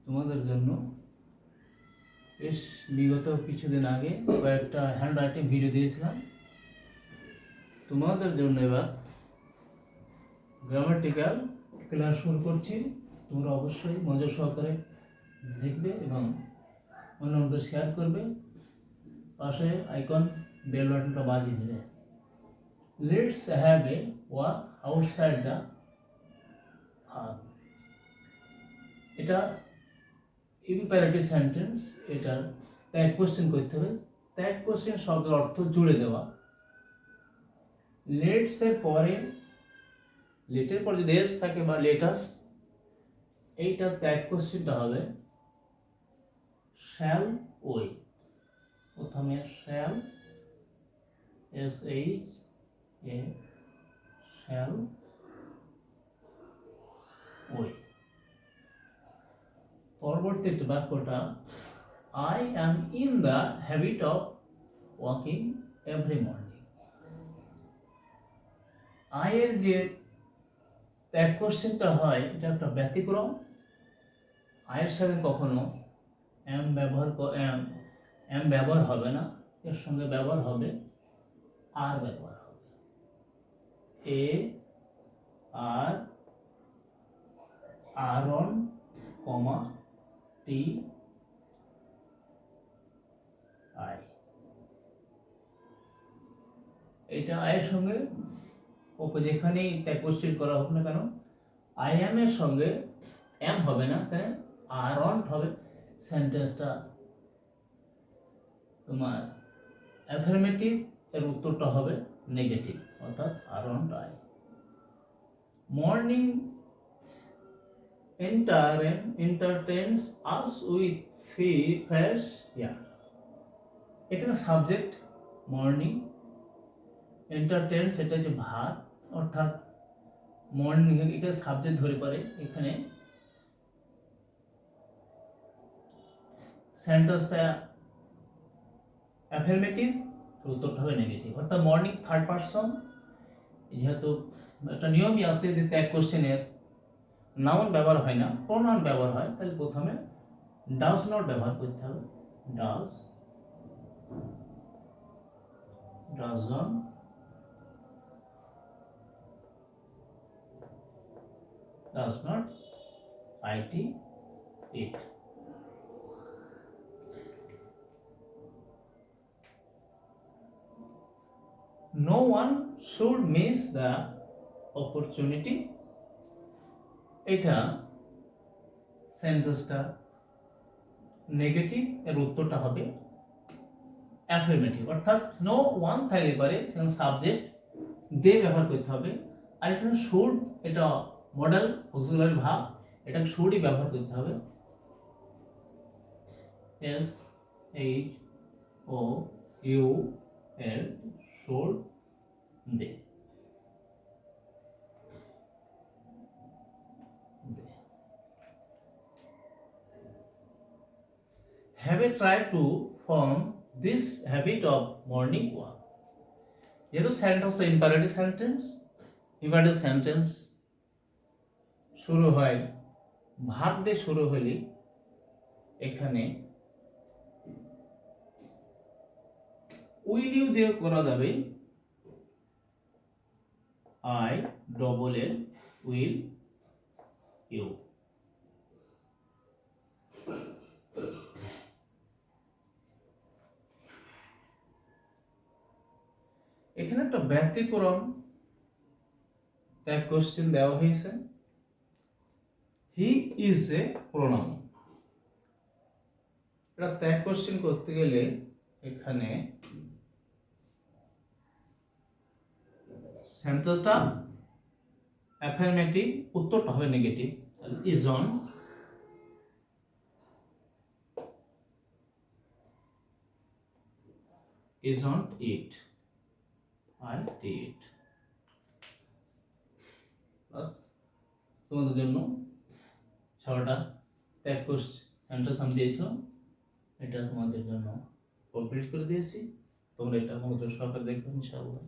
তোমাদের জন্য বেশ বিগত কিছুদিন আগে কয়েকটা হ্যান্ড রাইটিং ভিডিও দিয়েছিলাম। তোমাদের জন্য এবার গ্রামাটিক্যাল ক্লাস শুরু করছি। তোমরা অবশ্যই মনোযোগ সহকারে দেখবে এবং অন্যদের শেয়ার করবে। পাশে আইকন বেল বাটনটা বাজিয়ে দেবে। Let's have a walk outside the farm. এটা ইম্পারেটিভ সেন্টেন্স। এটার ট্যাগ কোশ্চেন করতে হবে। ট্যাগ কোশ্চেন শব্দের অর্থ জুড়ে দেওয়া। লেটস এর পরে লেটের পরে যদি এস থাকে বা লেটাস, এইটা ট্যাগ কোশ্চেনটা হবে শ্যাল ওই। প্রথমে শ্যাল SHA শ্যাল ওই। পরবর্তী বাক্যটা I am in the habit of walking every morning. I এর যে ট্যাগ কোশ্চেনটা হয় এটা একটা ব্যতিক্রম। I এর সাথে কখনো am ব্যবহার হবে না, এর সঙ্গে ব্যবহার হবে আর ব্যবহার হবে। আর আরন কমা টি আই। এটা আয়ের সঙ্গে ওকে যেখানেই ট্যাগ কোশ্চেন করা হোক না কেন, আই এম এর সঙ্গে এম হবে না, কেন আরন হবে। সেন্টেন্সটা তোমার অ্যাফার্মেটিভ, এর উত্তরটা হবে নেগেটিভ, অর্থাৎ আরন আই। Morning entertains us with fresh air. এখানে সাবজেক্ট মর্নিং, এন্টারটেইনস এটা হচ্ছে ভার, অর্থাৎ মর্নিং এখানে সাবজেক্ট ধরে পড়ে। এখানে সেন্টেন্সটা অ্যাফার্মেটিভ, উত্তরটা হবে নেগেটিভ, অর্থাৎ মর্নিং থার্ড পারসন। যেহেতু একটা নিয়মই আছে যে ট্যাগ কোশ্চেনের নাউন ব্যবহার হয় না, প্রোনাউন ব্যবহার হয়, তাহলে প্রথমে ডাজ নট ব্যবহার করতে হবে। Does not it. No one should miss the opportunity. এটা সেন্টেন্সটা নেগেটিভ, এর উত্তরটা হবে অ্যাফার্মেটিভ, অর্থাৎ নো ওয়ান থাকলে পারে সেখানে সাবজেক্ট দে ব্যবহার করতে হবে। আর এখানে শুড, এটা মডেল অক্সিলারি ভার্ব, এটা শুডই ব্যবহার করতে হবে। SHOUL should they. Have a try to form this habit of morning walk. যেহেতু সেন্টেন্স ইম্পারেটিভ সেন্টেন্স শুরু হয় ভার্ব দিয়ে শুরু হলে এখানে উইল ইউ দিয়ে করা যাবে। ILL will you. এখানে একটা ব্যতিক্রম ট্যাগ কোশ্চেন দেওয়া হয়েছে। He is a pronoun. এটা ট্যাগ কোশ্চেন করতে গেলে এখানে সেন্টেন্সটা অ্যাফার্মেটিভ, উত্তরটা হবে negative. isn't it I did. বাস তোমাদের জন্য 6টা ট্যাগ কোশ্চেন সেন্টেন্স আমি দিয়েছিলাম, এটা তোমাদের জন্য কমপ্লিট করে দিয়েছি। তোমরা এটা মনোযোগ সহকারে দেখবে ইনশাআল্লাহ।